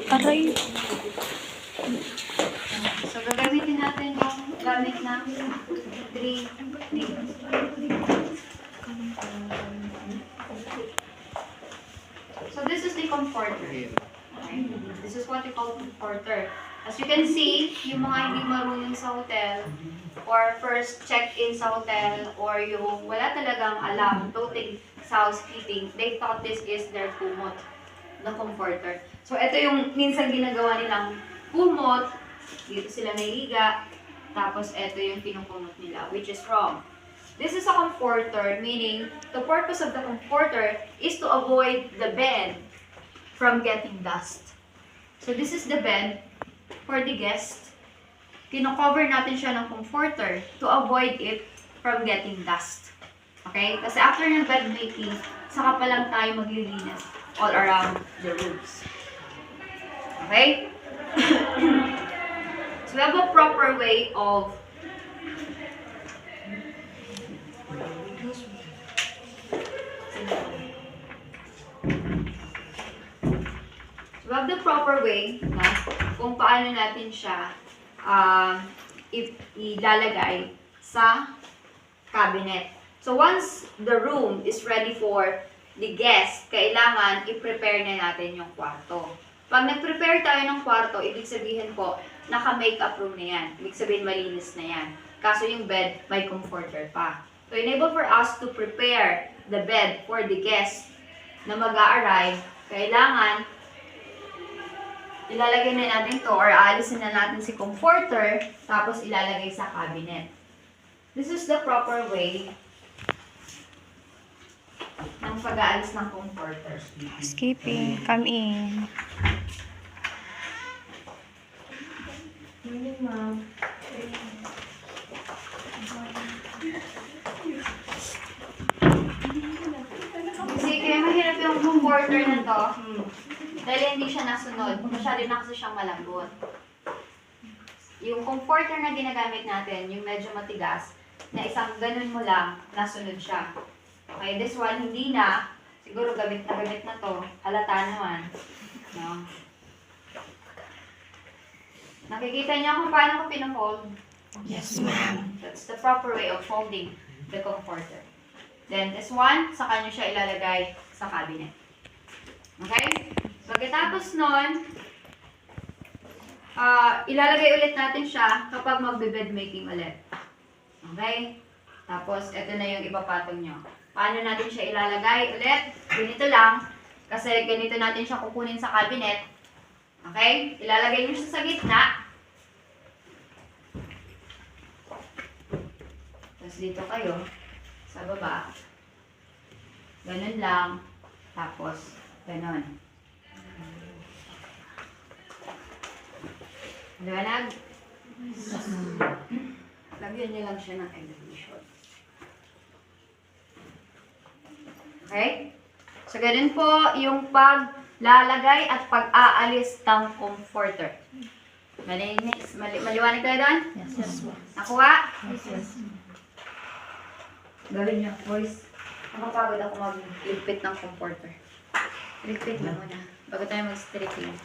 Aray. So, gagamitin natin yung gamit ng 3D. So, this is the comforter. Okay? This is what we call comforter. As you can see, yung mga hindi marunong sa hotel, or first check-in sa hotel, or yung wala talagang alam, totally sa housekeeping, they thought this is their kumot, the comforter. So, ito yung minsan ginagawa nilang kumot, dito sila nahihiga, tapos ito yung kinukumot nila, which is wrong. This is a comforter, meaning the purpose of the comforter is to avoid the bed from getting dust. So, this is the bed for the guest. Kino-cover natin siya ng comforter to avoid it from getting dust. Okay? Kasi after ng bed making, saka pa lang tayo maglilinis all around the rooms. Okay? So we have a proper way of na kung paano natin siya ilalagay sa cabinet. So once the room is ready for the guest, kailangan i-prepare na natin yung kwarto. Pag nag-prepare tayo ng kwarto, ibig sabihin po, naka-makeup room na yan. Ibig sabihin, malinis na yan. Kaso yung bed, may comforter pa. So, enable for us to prepare the bed for the guest na mag-a-arrive, kailangan ilalagay na natin to or aalisin na natin si comforter, tapos ilalagay sa cabinet. This is the proper way ng pag-aalis ng comforter. Skipping. Come in. Morning, ma'am. Kasi kaya mahirap yung comforter na to. Dahil hindi siya nasunod. Masyado na kasi siyang malambot. Yung comforter na ginagamit natin, yung medyo matigas, na isang ganun mo lang, nasunod siya. Okay, this one, hindi na. Siguro gamit na to. Halata naman. No? Nakikita niyo kung paano ko pinafold? Yes, ma'am. That's the proper way of folding the comforter. Then, this one, saka niyo siya ilalagay sa cabinet. Okay? Pagkatapos nun, ilalagay ulit natin siya kapag magbe-bed making ulit. Okay? Tapos, ito na yung ipapatong nyo. Paano natin siya ilalagay ulit? Ganito lang. Kasi ganito natin siya kukunin sa cabinet. Okay? Ilalagay nyo siya sa gitna. Tapos dito kayo, sa baba. Ganun lang. Tapos, ganun. Liwanag? Lagyan nyo lang siya ng elevation. Okay? So, ganun po yung paglalagay at pag-aalis ng comforter. Maliwanag tayo doon? Yes, yes. Nakuha? Yes, yes. Gawin niyo, boys. Nakapagod ako mag-ligpit ng comforter. Ligpit na muna. Bago tayo mag-stripping.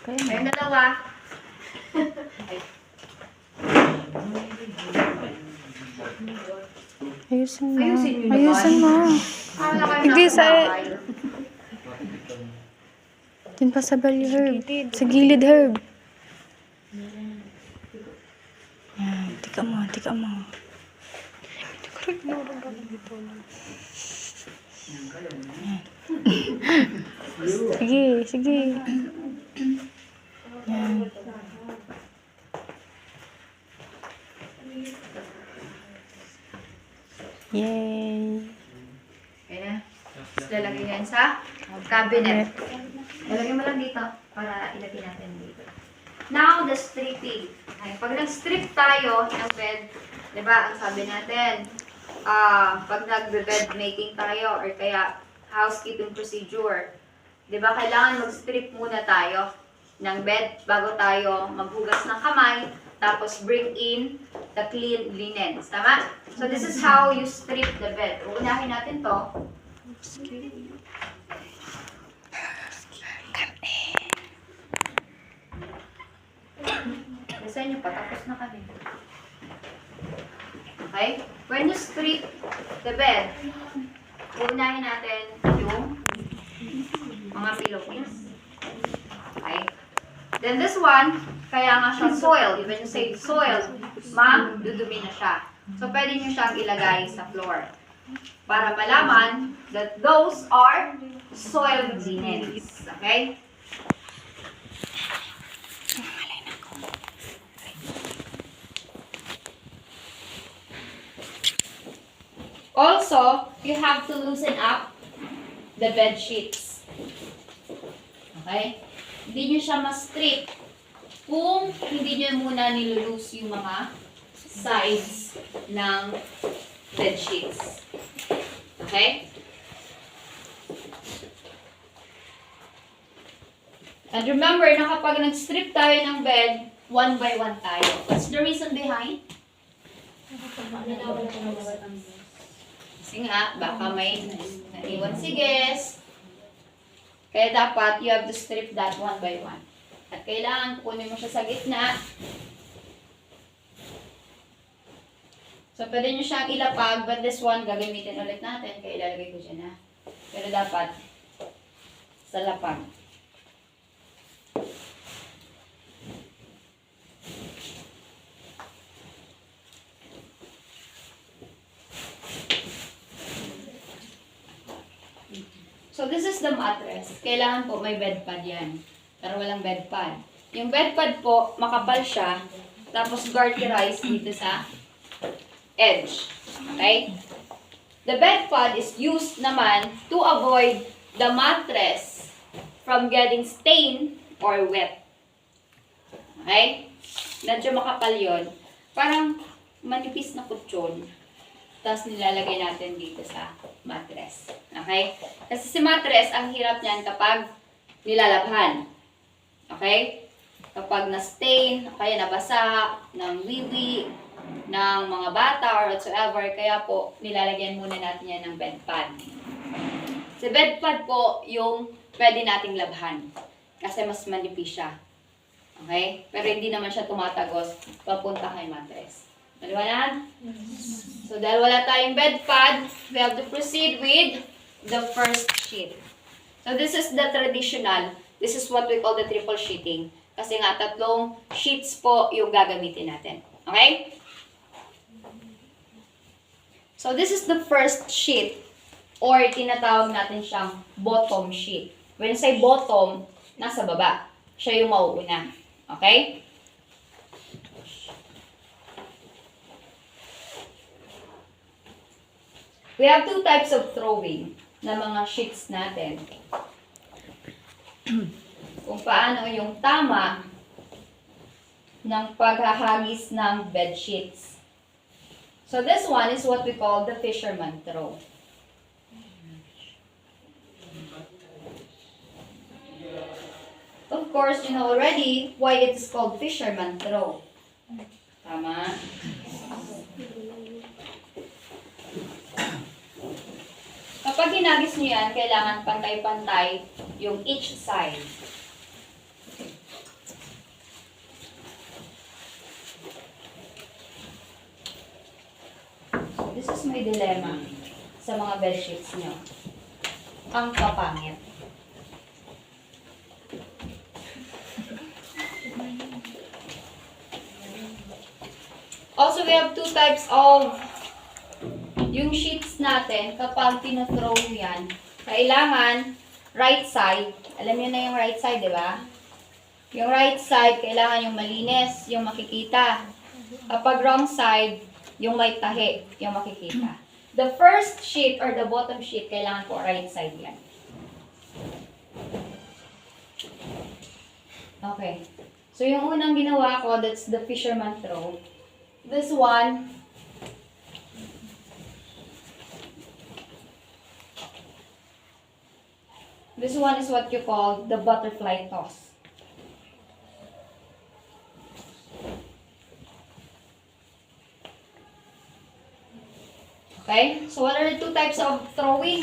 Okay. Kayong dalawa. Ay. Ayusin mo. Ayusin niyo naman. Ayusin mo. Hindi sa... Din pa sa bali, Herb. Sa gilid, Herb. Yan. Tika mo, tika mo. Sige, sige. Yan. Yay. Okay na. Tapos lalagay yan sa cabinet. Lalagay mo lang dito para ilagay natin dito. Now, the stripping. Okay. Pag nag-strip tayo ng bed, di ba, ang sabi natin, pag nag-bed making tayo or kaya housekeeping procedure, di ba, kailangan mag-strip muna tayo ng bed bago tayo maghugas ng kamay, tapos bring in the clean linens. Tama? So, this is how you strip the bed. Uunahin natin to. sa inyo, patapos na kami. Okay? When you strip the bed, unahin natin yung mga pillowcase. Okay? Then this one, kaya nga siya soiled. When you say soiled, dudumi na siya. So, pwede nyo siyang ilagay sa floor. Para malaman that those are soiled linens. Okay? Also, you have to loosen up the bed sheets. Okay? Hindi nyo siya ma-strip kung hindi nyo muna nilulose yung mga sides ng bed sheets. Okay? And remember na kapag nag-strip tayo ng bed, one by one tayo. What's the reason behind? Kasi nga, baka may naiwan si guest. Kaya dapat, you have to strip that one by one. At kailangan kunin mo siya sa gitna. So, pwede nyo siyang ilapag, but this one, gagamitin ulit natin. Kaya ilalagay ko dyan, ha. Pero dapat, sa lapag. So, this is the mattress. Kailangan po may bed pad yan. Pero walang bed pad. Yung bed pad po, makapal siya. Tapos garterized dito sa edge. Okay? The bed pad is used naman to avoid the mattress from getting stained or wet. Okay? Medyo makapal yun. Parang manipis na kutsyon. Tapos nilalagay natin dito sa mattress. Okay? Kasi si mattress, ang hirap niyan kapag nilalabhan. Okay? Kapag na-stain, kaya nabasa ng wiwi, ng mga bata or whatsoever, kaya po nilalagyan muna natin yan ng bed pad. Si bed pad po yung pwede nating labhan. Kasi mas manipis siya. Okay? Pero hindi naman siya tumatagos papunta kay mattress. Maliwanag? So, dahil wala tayong bed pad, we have to proceed with the first sheet. So, this is the traditional. This is what we call the triple sheeting. Kasi nga, 3 sheets po yung gagamitin natin. Okay? So, this is the first sheet or tinatawag natin siyang bottom sheet. When I say bottom, nasa baba. Siya yung mauuna. Okay? We have 2 types of throwing na mga sheets natin. Kung paano yung tama ng paghahagis ng bed sheets. So this one is what we call the fisherman throw. Of course, you know already why it is called fisherman throw. Tama? Kapag hinagis nyo yan, kailangan pantay-pantay yung each side. So, this is my dilemma sa mga bedsheets nyo. Ang papangit. Also, we have 2 types of yung sheets natin, kapag tinathrow nyo yan, kailangan right side. Alam nyo na yung right side, di ba? Yung right side, kailangan yung malinis, yung makikita. Kapag wrong side, yung may tahi, yung makikita. The first sheet or the bottom sheet, kailangan po right side yan. Okay. So, yung unang ginawa ko, that's the fisherman throw. This one, is what you call the butterfly toss. Okay? So what are the 2 types of throwing?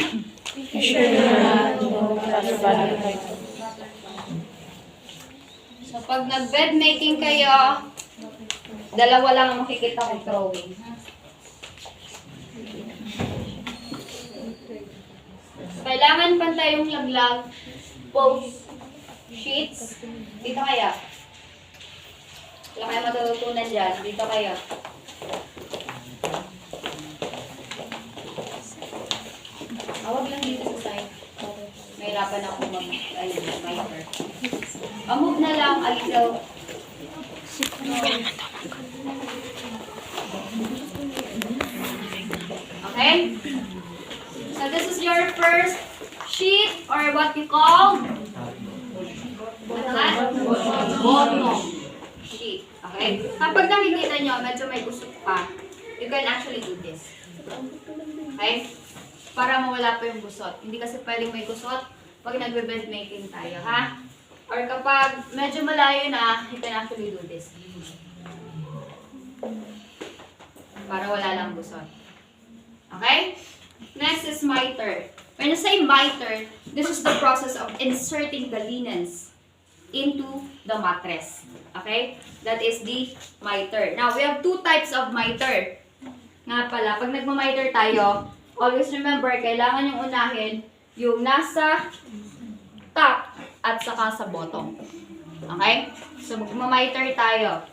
So pag nag-bed making kayo, Dalawa lang ang makikita kong drawing. Kailangan pantay yung laglag. Both sheets. Dito kaya. Wala kayo matututunan dyan. Dito kaya. Awag lang dito sa side. Mahirapan ako mag-monitor. Move na lang a little. Okay? So this is your first sheet or what you call bottom sheet. Okay? Kapag nakikita nyo, medyo may usok pa, you can actually do this. Okay? Para mawala pa yung gusot. Hindi kasi pwedeng may gusot pag nagbe-bed making tayo, ha? Or kapag medyo malayo na, you can actually do this. Para wala lang gusot. Okay? Next is miter. When you say miter, this is the process of inserting the linens into the mattress. Okay? That is the miter. Now, we have two types of miter. Nga pala, pag nagmamiter tayo, always remember, kailangan yung unahin yung nasa top at saka sa bottom. Okay? So, magmamiter tayo.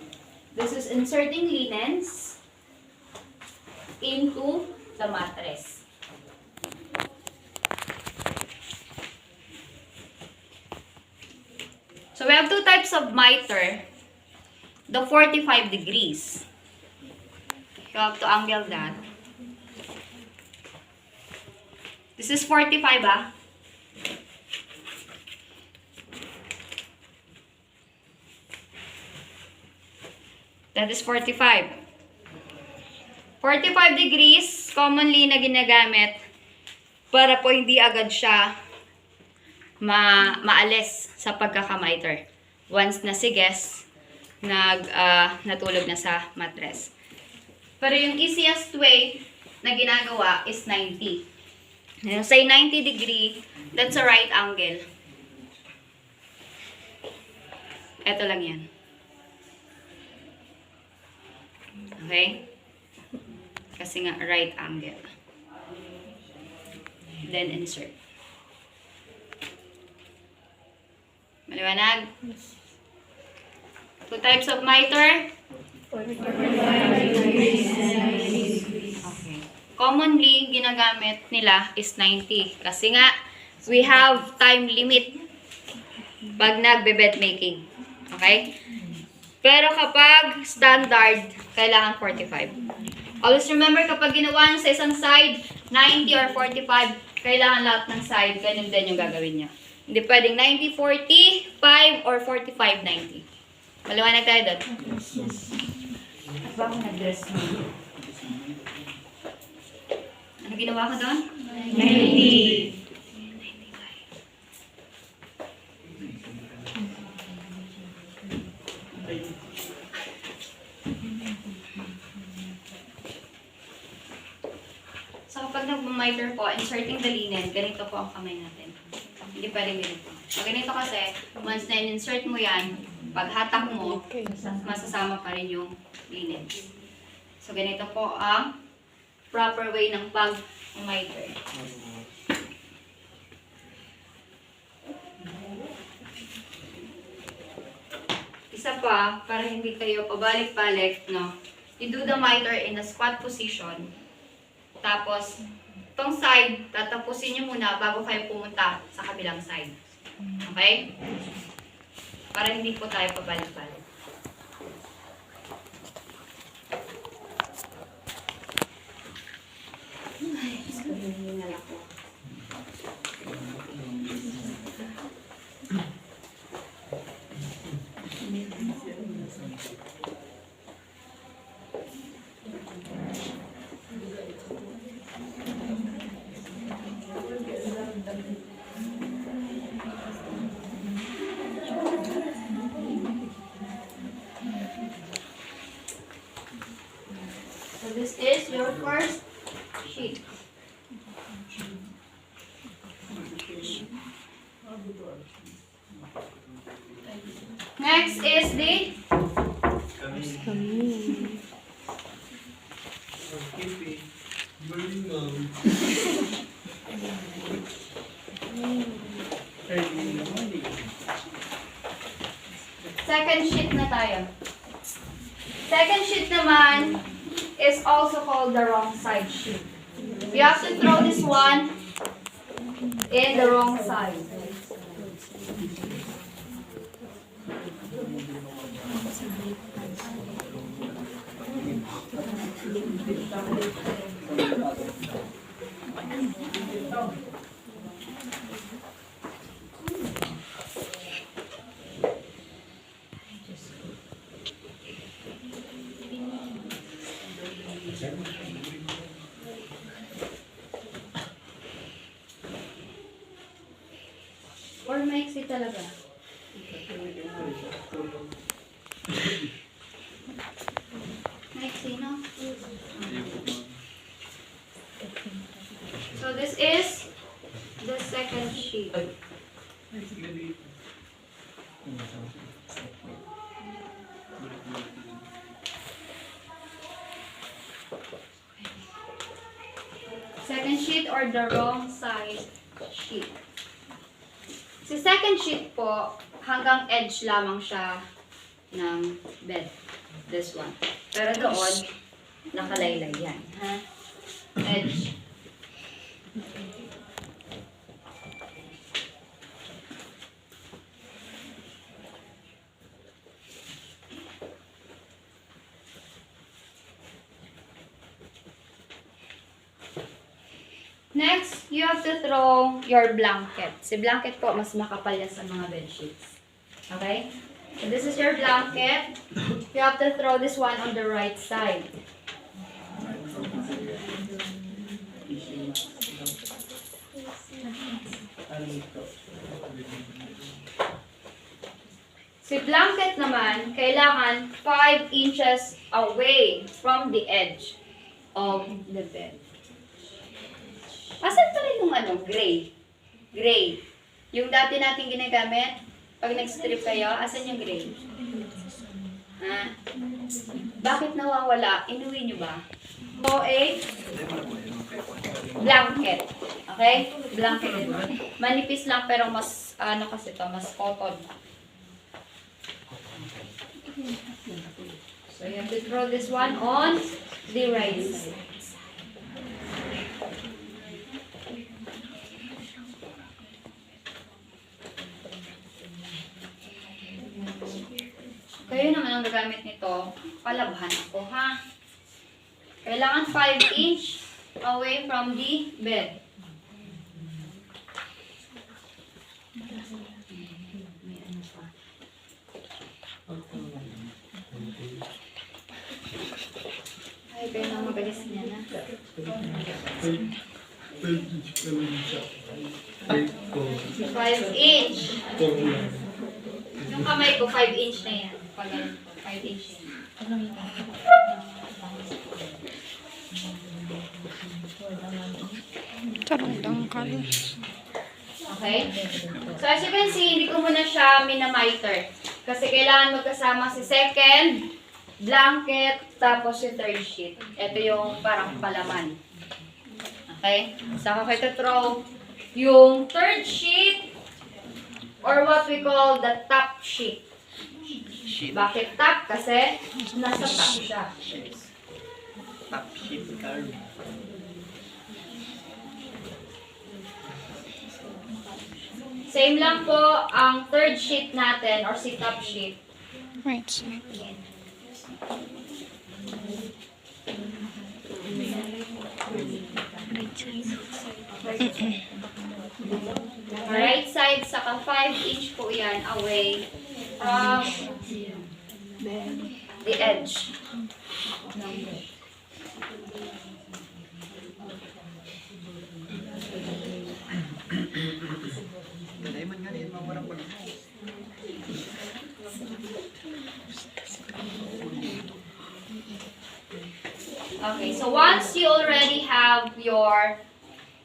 This is inserting linens into the mattress. So, we have two types of miter. The 45 degrees. You have to angle that. This is 45, ah. That is 45. 45 degrees, commonly na ginagamit para po hindi agad siya maalis sa pagkakamiter. Once na si guest, natulog na sa mattress. Pero yung easiest way na ginagawa is 90. Say 90 degree, that's a right angle. Ito lang yan. Okay? Kasi nga, right angle. Then insert. Maliwanag? Two types of miter. Okay. Commonly, ginagamit nila is 90. Kasi nga, we have time limit pag nagbe-bed making. Okay? Pero kapag standard, kailangan 45. Always remember, kapag ginawa nyo sa isang side, 90 or 45, kailangan lahat ng side, ganun din yung gagawin nyo. Hindi pwedeng 90, 40, 5, or 45, 90. Maliwanag tayo doon? At ba akong nag-dress mo? Ano ginawa ko doon? 90. So kapag nag-miter po, inserting the linen, ganito po ang kamay natin. Hindi pwedeng ganito. So ganito kasi, once na in-insert mo yan, pag hatak mo, masasama pa rin yung linen. So ganito po ang proper way ng pag-miter. Isa pa, para hindi kayo pabalik-balik, no? You do the miter in a squat position. Tapos, itong side, tatapusin nyo muna bago kayo pumunta sa kabilang side. Okay? Para hindi po tayo pabalik-balik. So this is your first sheet. Next is the Second sheet na tayo. Second sheet naman is also called the wrong side sheet. You have to throw this one in the wrong side. Or maiksi talaga. Maiksi, no? So this is the second sheet. Second sheet or the wrong side sheet. Si second sheet po, hanggang edge lamang siya ng bed. This one. Pero doon, nakalaylay yan. Ha? Edge. Next, you have to throw your blanket. Si blanket po, mas makapal yan sa mga bed sheets. Okay? So this is your blanket. You have to throw this one on the right side. Si blanket naman, kailangan 5 inches away from the edge of the bed. Asan pa rin yung gray? Gray. Yung dati natin ginagamit, pag nag-strip kayo, asan yung gray? Ha? Bakit nawawala? Inuwi nyo ba? So, blanket. Okay? Blanket. Manipis lang pero mas, kasi to, mas cotton. So, you have to throw this one on the right side. Kayo naman ang gagamit nito, palabhan ako, ha? Kailangan 5 inch away from the bed. Ay, kayo na magalis niya na. 5 inch. Yung kamay ko, 5 inch na yan. Pag 5 inch yan. Tarundang ka. Okay? So as you can see, hindi ko muna siya minamiter. Kasi kailangan magkasama si second, blanket, tapos yung third sheet. Ito yung parang palaman. Okay? Saka kayo throw yung third sheet or what we call the top sheet. Bakit top? Kasi nasa top siya. Top sheet card. Same lang po ang third sheet natin or si top sheet. Right side. Right side, saka 5 inch po yan away from the edge. Ganun nga rin, mamarang pag Okay, so once you already have your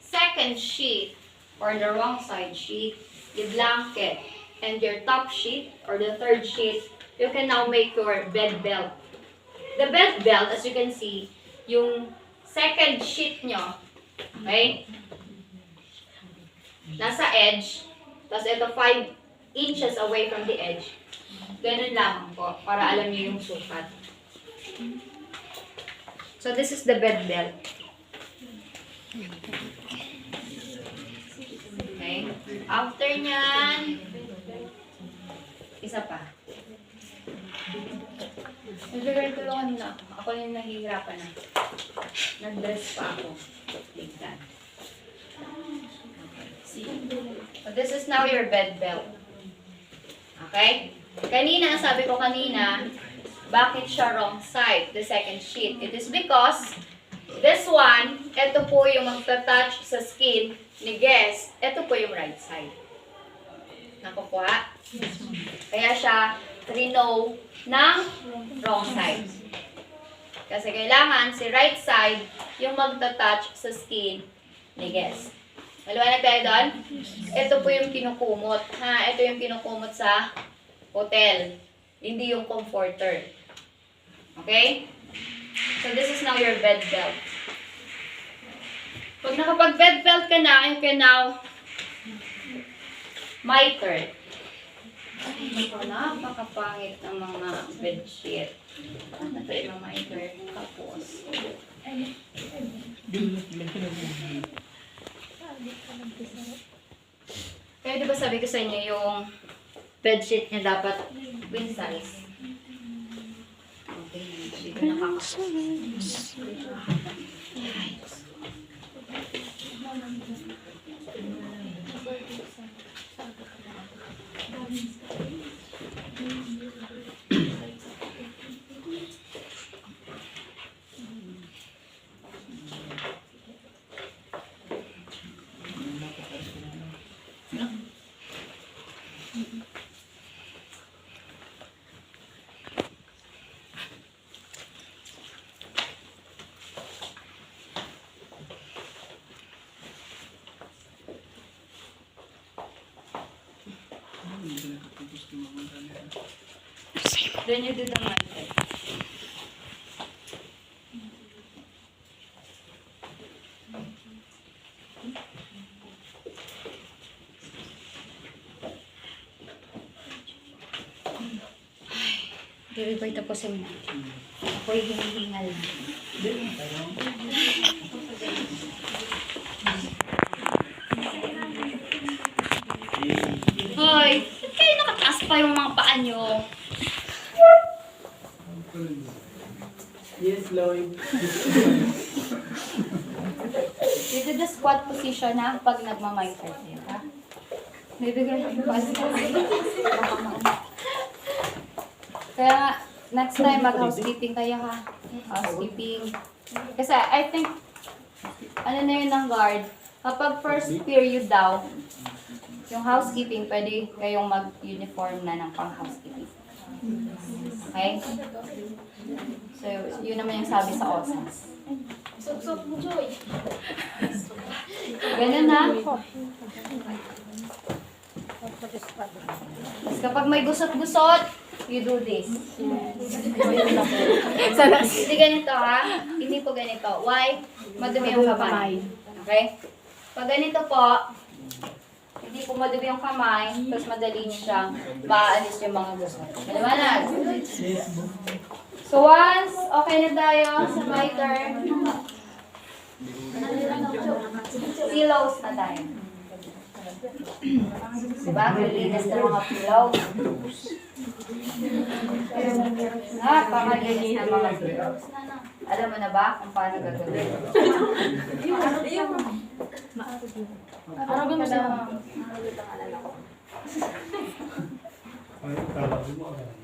second sheet or the wrong side sheet, the blanket, and your top sheet or the third sheet, you can now make your bed belt. The bed belt, as you can see, yung second sheet nyo, okay? Nasa edge, tapos ito 5 inches away from the edge. Ganun lamang po, para alam niyo yung sukat. So this is the bed belt. Okay? After nyan, isa pa. Nagbigay tulungan na. Ako yung nahihirapan na. Nag-dress pa ako. Like that. See? So this is now your bed belt. Okay? Kanina, sabi ko kanina, bakit siya wrong side, the second sheet? It is because this one, ito po yung magta-touch sa skin ni guest. Ito po yung right side. Nakukuha? Kaya siya rino ng wrong side. Kasi kailangan si right side yung magta-touch sa skin ni guest. Maliwanag tayo doon? Ito po yung kinukumot. Ha? Ito yung kinukumot sa hotel. Hindi yung comforter. Okay? So this is now your bed belt. Pag nakapag-bed belt ka na, you can now miter. Ay, napakapangit ng mga bedsheet. Ano ito yung miter? Tapos. Kaya diba sabi ko sa inyo yung bedsheet niya dapat queen size. Okay, dito nakakasas. Then you do the miter. Hindi ba tapusin na? Ako'y hinihingal na. Hoy! Ba't kayo nakataas pa yung mga paa nyo? Yes, Lloyd. Dito the squat position ha, pag nagmamiter kayo, ha? Bibigyan ko yung Kaya nga, next time mag-housekeeping kayo ha. Housekeeping. Kasi I think, ano na yun ng guard, kapag first period daw, yung housekeeping, pwede kayong mag-uniform na ng pang-housekeeping. Okay? So, yun naman yung sabi sa OSAS. Ganun na. Tapos kapag may gusot-gusot, you do this. Hindi ganito ha. Hindi po ganito. Why? Madumi yung kamay. Okay? Pag ganito po, hindi po madumi yung kamay, tapos madali niyo siyang maalis yung mga gusot. Maliwanag? So once, okay na tayo sa miter, pillows na tayo. Diba? Malinis na mga pillows. Napakalinis na mga pillows. Alam mo na ba kung paano gagawin? Arabin mo sa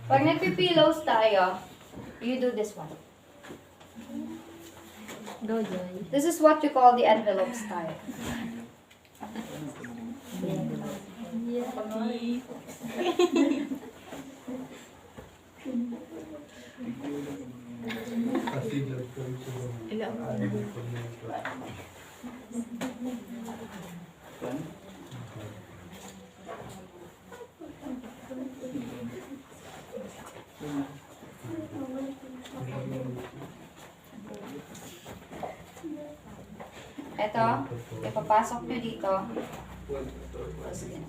pag nagpipillows tayo, you do this one. This is what you call the envelope style. Ito, ipapasok nyo dito. Tapos, ganun.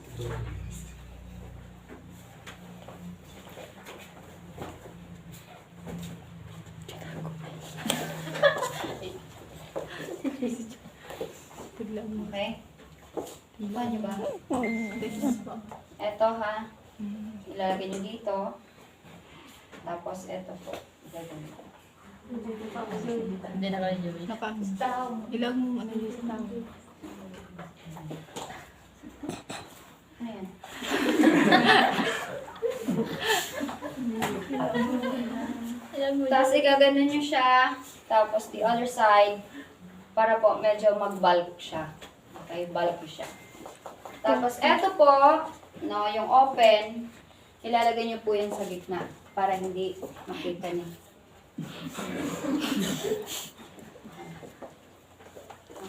Okay? Iba nyo ba? Ito ha. Ilalagay nyo dito. Tapos ito po. Ilalagay nyo. Hindi na kayo Joey. Ilang ano yun sa tao? Ano yan? Tapos igaganon nyo siya. Tapos the other side. Para po medyo mag-bulk siya. Okay, bulky siya. Tapos eto po, no, yung open, ilalagay nyo po yan sa gitna para hindi makita niya.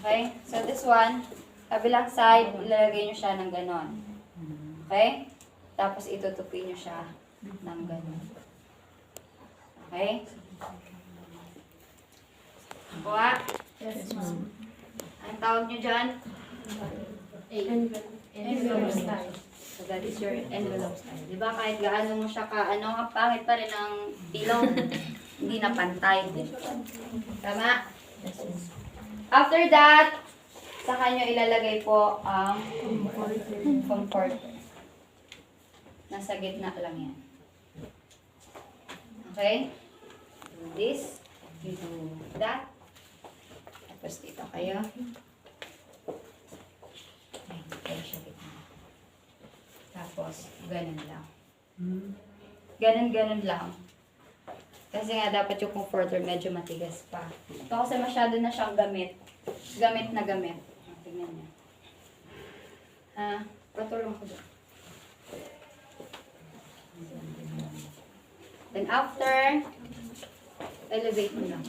Okay, so this one, kabilang side, ilalagay nyo siya ng ganon. Okay? Tapos itutupi nyo siya ng ganon. Okay? Kuha? Yes, ma'am. Ang tawag nyo dyan? Envelope style. So that is your envelope style. Diba kahit gaano mo siya ka, ang pangit pa rin ng pillow, hindi na pantay. Tama? After that, saka nyo ilalagay po ang comforter. Nasa gitna lang yan. Okay? Do this. You do that. Tapos dito kayo. Ay, kayo siya gitna. Tapos, ganun lang. Ganun lang. Kasi nga, dapat yung comforter medyo matigas pa. Ito kasi masyado na siyang gamit. Gamit na gamit. Tingnan niyo. Patulong ko doon. Then after, elevate mo lang.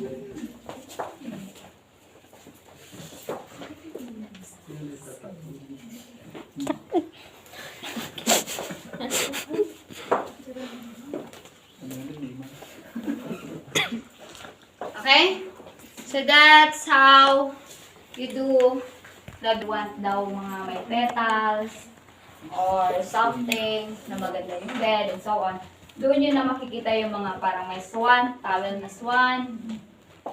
Okay? So that's how you do nagwant daw mga may petals or something na maganda yung bed and so on. Doon yun na makikita yung mga parang may swan, towel na swan,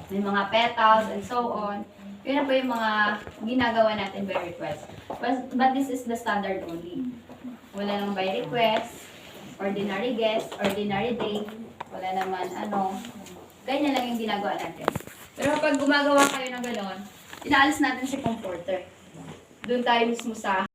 may mga petals and so on. Yun na po yung mga ginagawa natin by request. But this is the standard only. Wala nang by request, ordinary guest, ordinary day, wala naman ganyan lang yung ginagawa natin. Pero pag gumagawa kayo ng gano'n, inaalis natin si comforter. Doon tayo mismo sa